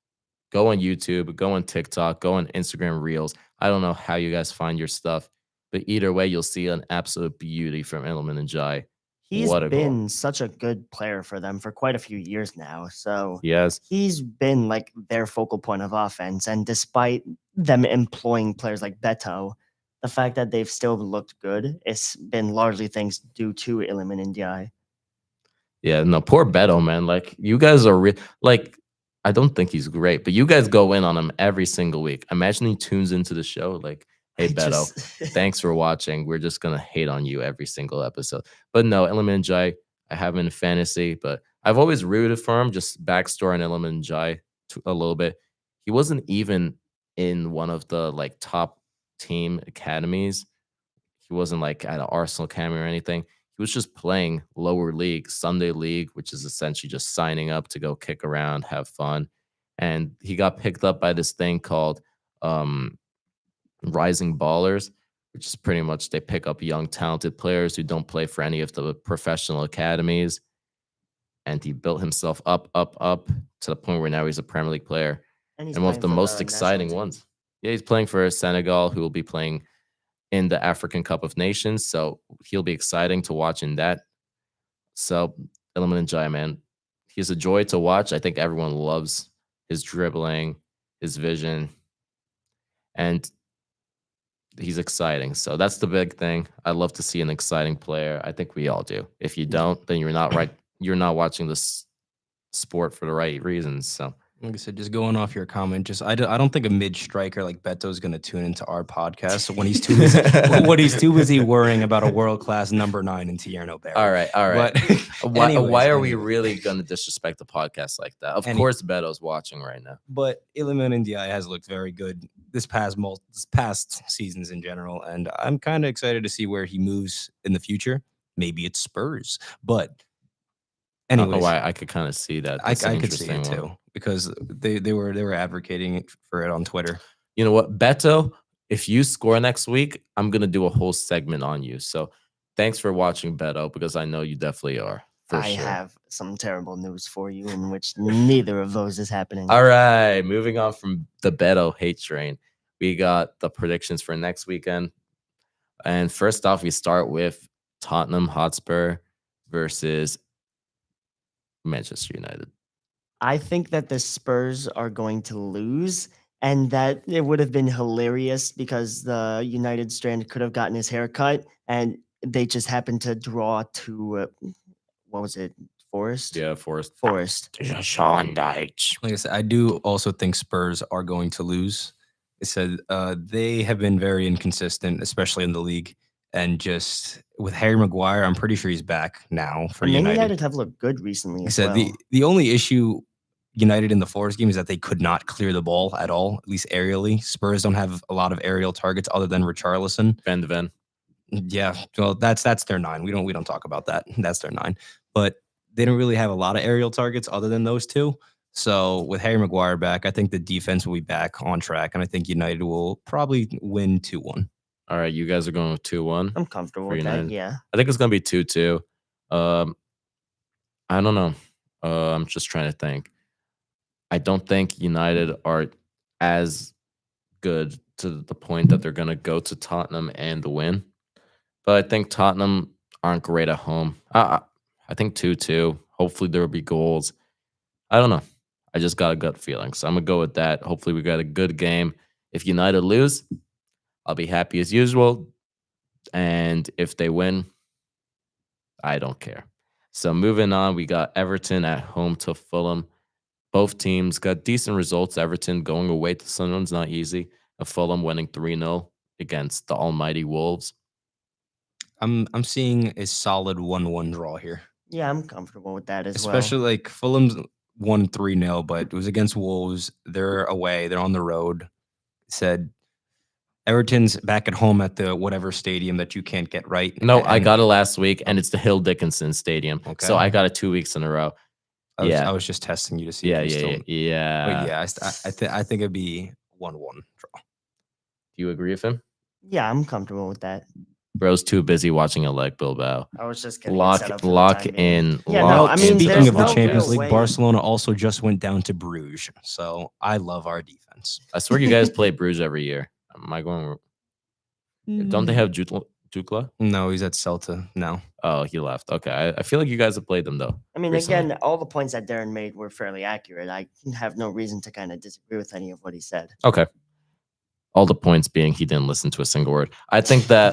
go on YouTube, go on TikTok, go on Instagram Reels. I don't know how you guys find your stuff, but either way, you'll see an absolute beauty from Element and Jai. he's What a goal. been such a good player for them for quite a few years now. So Yes. he's been like their focal point of offense. And despite them employing players like Beto, the fact that they've still looked good, it's been largely thanks due to Iliman and Ndiaye. Yeah, no, poor Beto, man. Like, you guys are like, I don't think he's great, but you guys go in on him every single week. Imagine he tunes into the show like, hey, Beto, thanks for watching. We're just going to hate on you every single episode. But no, Element Jai, I have him in fantasy, but I've always rooted for him. Just backstory on Element Jai a little bit. He wasn't even in one of the like top team academies. He wasn't like at an Arsenal academy or anything. He was just playing lower league, Sunday league, which is essentially just signing up to go kick around, have fun. And he got picked up by this thing called Rising Ballers, which is pretty much they pick up young, talented players who don't play for any of the professional academies. And he built himself up to the point where now he's a Premier League player he's and one of the playing for most national exciting team. ones. Yeah, he's playing for Senegal, who will be playing in the African Cup of Nations. So he'll be exciting to watch in that. So Element Jai, man, he's a joy to watch. I think everyone loves his dribbling, his vision, and he's exciting. So that's the big thing. I love to see an exciting player. I think we all do. If you don't, then you're not right. You're not watching this sport for the right reasons. So Like I said, just going off your comment, I don't think a mid striker like Beto is going to tune into our podcast when he's too busy, when he's too busy worrying about a world class number 9 in Tierno Barry. all right. But Why are we really going to disrespect the podcast like that? Of course, Beto's watching right now. But Iliman Ndiaye has looked very good this past seasons in general, and I'm kind of excited to see where he moves in the future. Maybe it's Spurs, but Anyways, I could kind of see that. I That's an could see it interesting one. too because they were advocating for it on Twitter. You know what, Beto? If you score next week, I'm gonna do a whole segment on you. So thanks for watching, Beto, because I know you definitely are for I sure. have some terrible news for you, in which neither of those is happening. All right, moving on from the Beto hate train, we got the predictions for next weekend. And first off, we start with Tottenham Hotspur versus Manchester United. I think that the Spurs are going to lose, and that it would have been hilarious because the United strand could have gotten his hair cut, and they just happened to draw to what was it, Forest? Yeah, Forest. Forest. Sean Dyche. Like I said, I do also think Spurs are going to lose. I said they have been very inconsistent, especially in the league. And just with Harry Maguire, I'm pretty sure he's back now for And Man United. United have looked good recently He as said well. the only issue United in the Forest game is that they could not clear the ball at all, at least aerially. Spurs don't have a lot of aerial targets other than Richarlison. Van de Ven. Yeah, well, that's their 9. We don't talk about that. That's their 9. But they don't really have a lot of aerial targets other than those 2. So with Harry Maguire back, I think the defense will be back on track, and I think United will probably win 2-1. All right, you guys are going with 2-1. I'm comfortable for with that. United. Yeah. I think it's gonna be 2-2. I don't know. I'm just trying to think. I don't think United are as good to the point that they're gonna go to Tottenham and win. But I think Tottenham aren't great at home. I think 2-2. Hopefully there will be goals. I don't know. I just got a gut feeling, so I'm gonna go with that. Hopefully we got a good game. If United lose, I'll be happy as usual. And if they win, I don't care. So moving on, we got Everton at home to Fulham. Both teams got decent results. Everton going away to Sunderland's not easy. Fulham winning 3-0 against the almighty Wolves. I'm seeing a solid 1-1 draw here. Yeah, I'm comfortable with that as Especially well. like Fulham's won 3-0, but it was against Wolves. They're away. They're on the road. Said Everton's back at home at the whatever stadium that you can't get right. No, I got it last week, and it's the Hill Dickinson Stadium. Okay. So I got it 2 weeks in a row. I was just testing you to see. Yeah, if you still, yeah. But yeah, I think it'd be 1-1 draw. Do you agree with him? Yeah, I'm comfortable with that. Bro's too busy watching a leg Bilbao. I was just getting it set up for the Lock time being. in. Yeah, lock no, I mean, in Speaking there's of the no Champions real League, way. Barcelona also just went down to Bruges. So I love our defense. I swear you guys play Bruges every year. Am I going? Don't they have Jukla? No, he's at Celta now. Oh, he left. Okay. I feel like you guys have played them, though. I mean, recently. again, all the points that Darren made were fairly accurate. I have no reason to kind of disagree with any of what he said. Okay. All the points being he didn't listen to a single word. I think the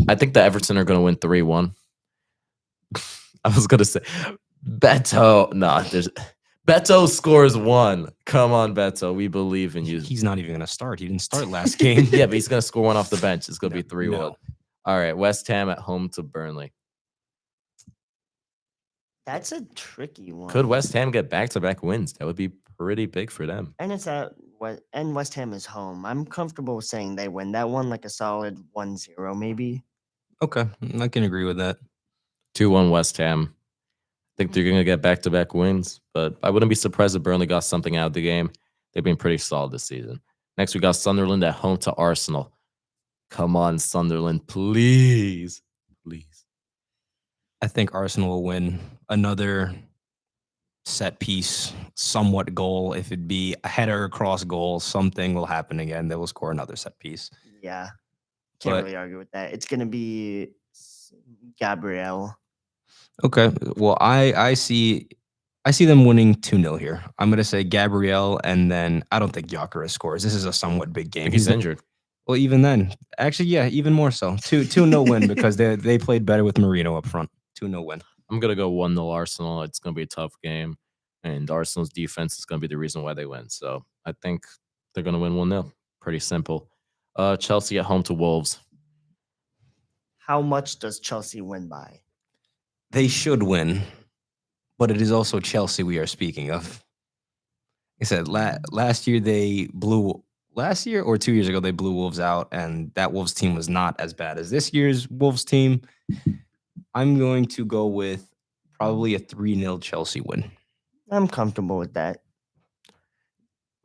Everton are going to win 3-1. I was going to say Beto. Nah, Beto scores 1. Come on, Beto. We believe in you. He's not even going to start. He didn't start last game. Yeah, but he's going to score 1 off the bench. It's going to be 3-1. No. All right. West Ham at home to Burnley. That's a tricky one. Could West Ham get back-to-back wins? That would be pretty big for them. And it's at West Ham is home. I'm comfortable saying they win that one, like a solid 1-0 maybe. Okay, I can agree with that. 2-1 West Ham. I think they're going to get back-to-back wins, but I wouldn't be surprised if Burnley got something out of the game. They've been pretty solid this season. Next, we got Sunderland at home to Arsenal. Come on, Sunderland, please. Please. I think Arsenal will win another set piece, somewhat goal. If it be a header across goal, something will happen again. They will score another set piece. Yeah. Can't But- really argue with that. It's going to be Gabriel. Okay. Well, I see them winning 2-0 here. I'm going to say Gabriel, and then I don't think Gyökeres scores. This is a somewhat big I game. think he's injured. Well, even then, actually, yeah, even more so. 2-0 win because they played better with Marino up front. 2-0 win. I'm going to go 1-0 Arsenal. It's going to be a tough game, and Arsenal's defense is going to be the reason why they win. So I think they're going to win 1-0. Pretty simple. Chelsea at home to Wolves. How much does Chelsea win by? They should win, but it is also Chelsea we are speaking of. I said last year or 2 years ago they blew Wolves out, and that Wolves team was not as bad as this year's Wolves team. I'm going to go with Probably a 3-0 Chelsea win. I'm comfortable with that.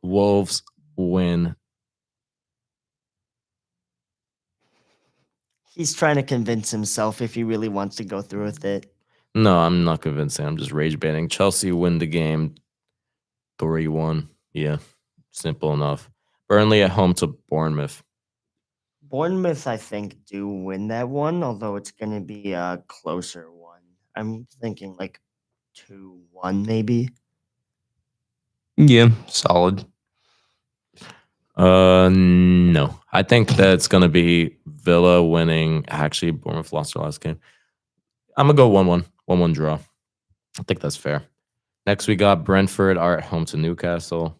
Wolves win. He's trying to convince himself if he really wants to go through with it. No, I'm not convincing. I'm just rage baiting. Chelsea win the game 3-1. Yeah, simple enough. Burnley at home to Bournemouth. Bournemouth, I think, do win that one, although it's going to be a closer one. I'm thinking like 2-1 maybe. Yeah, solid. No. I think that's gonna be Villa winning. Actually, Bournemouth lost their last game. I'm gonna go 1-1. 1-1 draw. I think that's fair. Next, we got Brentford are at home to Newcastle.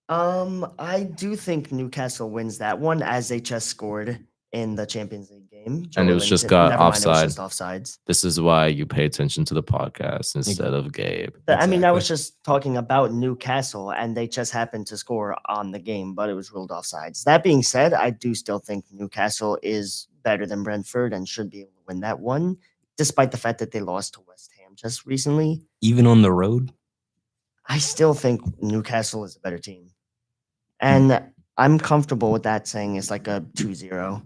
I do think Newcastle wins that one as they just scored in the Champions League game. And it was just Joelinton- got never mind, it was offside. just offsides. This is why you pay attention to the podcast instead of Gabe. I mean, I was Exactly. just talking about Newcastle, and they just happened to score on the game, but it was ruled offsides. That being said, I do still think Newcastle is better than Brentford and should be able to win that one, despite the fact that they lost to West Ham just recently. Even on the road? I still think Newcastle is a better team. And I'm comfortable with that saying it's like a 2-0.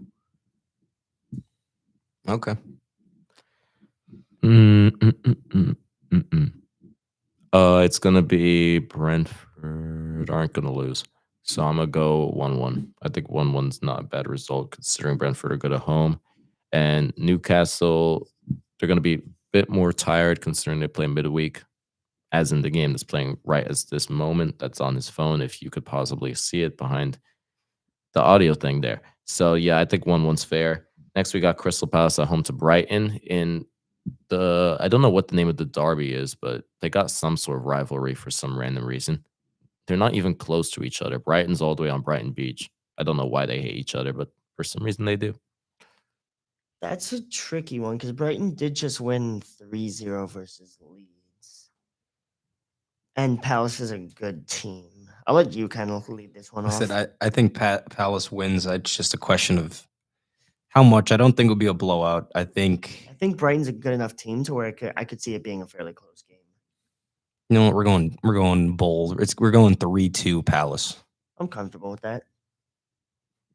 Okay. It's gonna be Brentford aren't gonna lose. So I'm gonna go 1-1. I think 1-1's not a bad result considering Brentford are good at home. And Newcastle, they're gonna be a bit more tired considering they play midweek, as in the game that's playing right as this moment. That's on his phone, if you could possibly see it behind the audio thing there. So yeah, I think 1-1's fair. Next, we got Crystal Palace at home to Brighton in I don't know what the name of the derby is, but they got some sort of rivalry for some random reason. They're not even close to each other. Brighton's all the way on Brighton Beach. I don't know why they hate each other, but for some reason they do. That's a tricky one because Brighton did just win 3-0 versus Leeds. And Palace is a good team. I'll let you kind of lead this one I off. said I think Palace wins. It's just a question of how much. I don't think it'll be a blowout. I think I think Brighton's a good enough team to where I could see it being a fairly close game. you know what, we're going bold. We're going 3-2 Palace. I'm comfortable with that.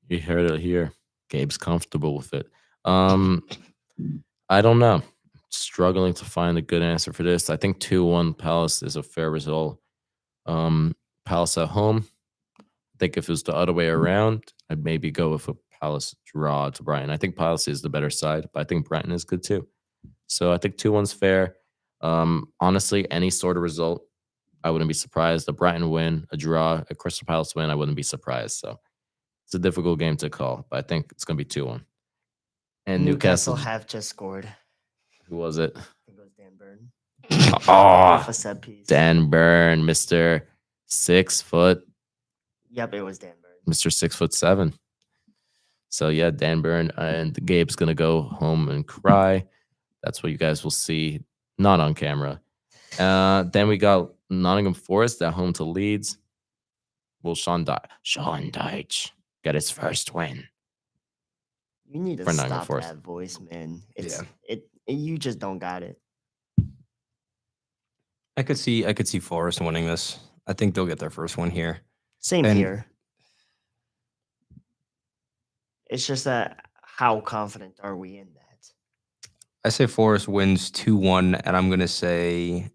You heard it here. Gabe's comfortable with it. I don't know. Struggling to find a good answer for this. I think 2-1 Palace is a fair result. Palace at home. I think if it was the other way around, I'd maybe go with a Palace draw to Brighton. I think Palace is the better side, but I think Brighton is good too. So I think 2-1's fair. Honestly, any sort of result, I wouldn't be surprised. A Brighton win, a draw, a Crystal Palace win, I wouldn't be surprised. So it's a difficult game to call, but I think it's going to be 2-1. And Newcastle, have just scored. who was it? I think it was Dan Burn. Oh, Off a set piece. Dan Burn, Mr. 6 foot, Yep, it was Dan Burn. Mr. 6'7". So yeah, Dan Burn and Gabe's gonna go home and cry. That's what you guys will see, not on camera. Then we got Nottingham Forest at home to Leeds. Will Sean Dyche get his first win? You need to For Nottingham stop Forest. that voice, man. It's Yeah. you just don't got it. I could see Forest winning this. I think they'll get their first one here. Same And- here. It's just that how confident are we in that? I say Forest wins 2-1, and I'm gonna say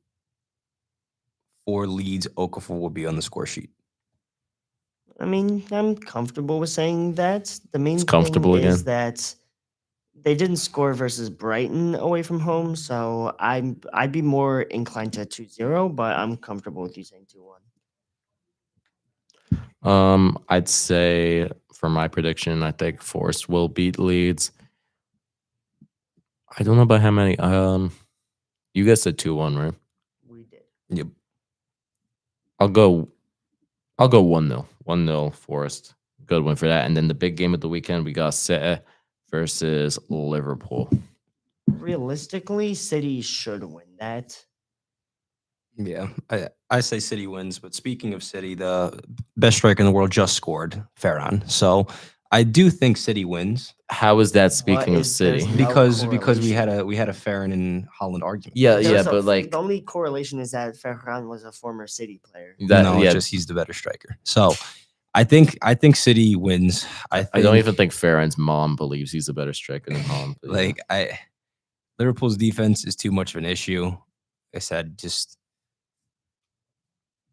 for Leeds, Okafor will be on the score sheet. I mean, I'm comfortable with saying that. The main It's comfortable thing is again. that they didn't score versus Brighton away from home, so I'd be more inclined to 2-0, but I'm comfortable with you saying 2-1. I'd say for my prediction, I think Forest will beat Leeds. I don't know about how many. You guys said 2-1, right? We did. Yep. I'll go 1-0. 1-0 Forest. Good win for that. And then the big game of the weekend, we got City versus Liverpool. Realistically, City should win that. Yeah, I say City wins. But speaking of City, the best striker in the world just scored, Ferran. So I do think City wins How is that speaking of is- there's City? no because we correlation. had a Farron and Holland argument. Yeah, There's but like the only correlation is that Ferran was a former City player. that. No, Yeah, it's just he's the better striker. So I think City wins. I think, don't even think Farron's mom believes he's a better striker than Holland. But yeah. Liverpool's defense is too much of an issue. Like I said,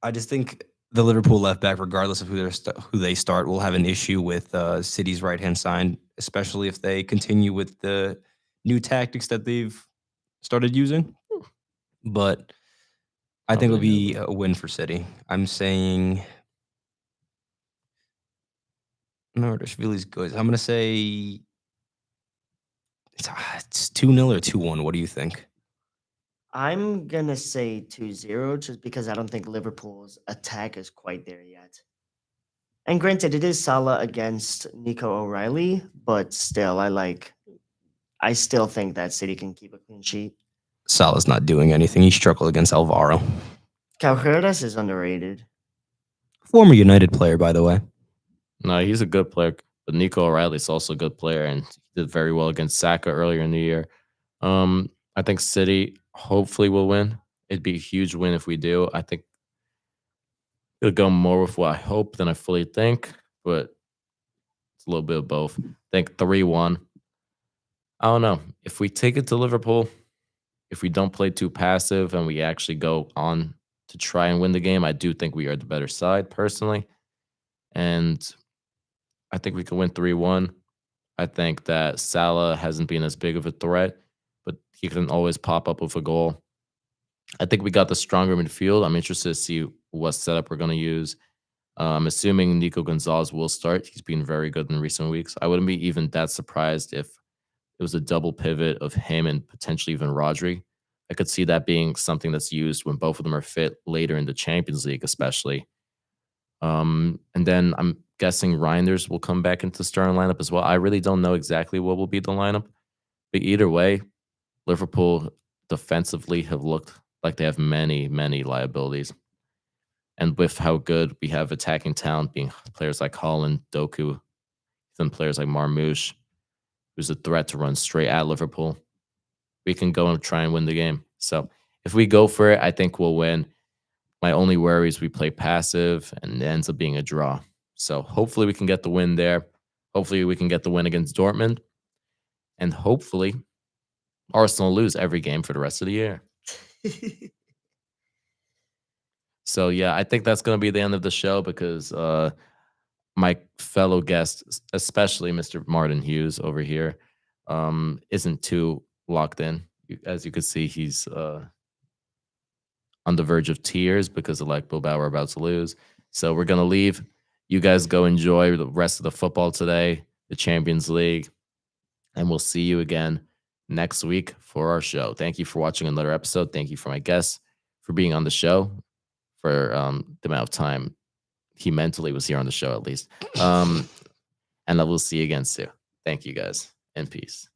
I just think the Liverpool left back, regardless of who they start, will have an issue with City's right hand side, especially if they continue with the new tactics that they've started using. But I think it'll be a win for City. I'm saying Nordershvili's good. I'm gonna say it's 2-0 or 2-1. What do you think? I'm gonna say 2-0 just because I don't think Liverpool's attack is quite there yet. And granted, it is Salah against Nico O'Reilly, but still, I still think that City can keep a clean sheet. Salah's not doing anything. He struggled against Alvaro. Caucheras is underrated. Former United player, by the way. No, he's a good player. But Nico O'Reilly's also a good player and he did very well against Saka earlier in the year. I think City hopefully will win. It'd be a huge win if we do. I think it'll go more with what I hope than I fully think, but it's a little bit of both. I think 3-1. I don't know. If we take it to Liverpool, if we don't play too passive and we actually go on to try and win the game, I do think we are the better side personally. And I think we can win 3-1. I think that Salah hasn't been as big of a threat, but he can always pop up with a goal. I think we got the stronger midfield. I'm interested to see what setup we're going to use. I'm assuming Nico Gonzalez will start. He's been very good in recent weeks. I wouldn't be even that surprised if it was a double pivot of him and potentially even Rodri. I could see that being something that's used when both of them are fit later in the Champions League, especially. And then I'm guessing Reinders will come back into the starting lineup as well. I really don't know exactly what will be the lineup, but either way, Liverpool defensively have looked like they have many, many liabilities. And with how good we have attacking talent, being players like Holland, Doku, then players like Marmoush, who's a threat to run straight at Liverpool, we can go and try and win the game. So if we go for it, I think we'll win. My only worry is we play passive and it ends up being a draw. So hopefully we can get the win there. Hopefully we can get the win against Dortmund. And hopefully Arsenal lose every game for the rest of the year. So, yeah, I think that's going to be the end of the show because my fellow guest, especially Mr. Martin Hughes over here, isn't too locked in. As you can see, he's on the verge of tears because of like Bilbao are about to lose. So we're going to leave. You guys go enjoy the rest of the football today, the Champions League, and we'll see you again next week for our show. Thank you for watching another episode. Thank you for my guests for being on the show, for the amount of time he mentally was here on the show at least. And I will see you again soon. Thank you guys and peace.